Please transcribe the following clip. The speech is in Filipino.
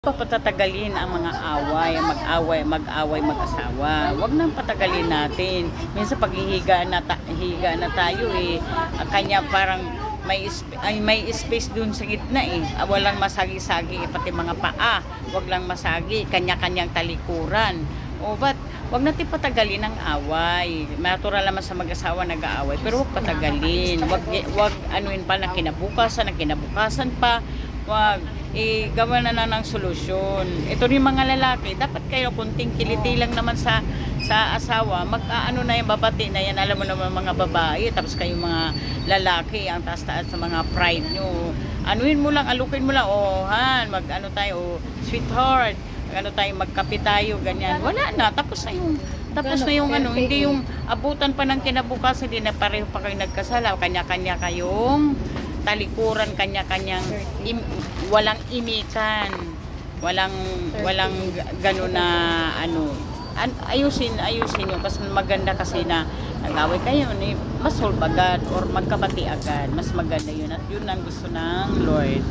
Papatatagalin ang mga away, mag-away mag-asawa. Huwag nang patagalin natin. Minsan pag higa na tayo kanya parang may space dun sa gitna walang masagi-sagi pati mga paa. Huwag lang masagi, kanya-kanyang talikuran. O ba't wag natin patagalin ang away. Natural naman sa mag-asawa nag-aaway, pero huwag patagalin. Wag anuin pa ng kinabukasan pa. Wag gawa na ng solusyon. Ito rin mga lalaki, dapat kayo kunting kiliti lang naman sa asawa. Mag-ano na yan, babati na yan. Alam mo naman mga babae, tapos kayo mga lalaki, ang taas-taas sa mga pride nyo. Anuin mo lang, alukin mo lang, mag-ano tayo, sweetheart, tayo, magkape tayo, ganyan. Wala na, tapos na yung hindi yung abutan pa ng kinabukasan, hindi na pareho pa kayo nagkasala, kanya-kanya kayong talikuran, kanya-kanyang walang imikan, walang gano'n na ayusin nyo, kasi maganda kasi na nag-away kayo mas solve agad or magkabati agad, mas maganda yun, at yun ang gusto ng Lord.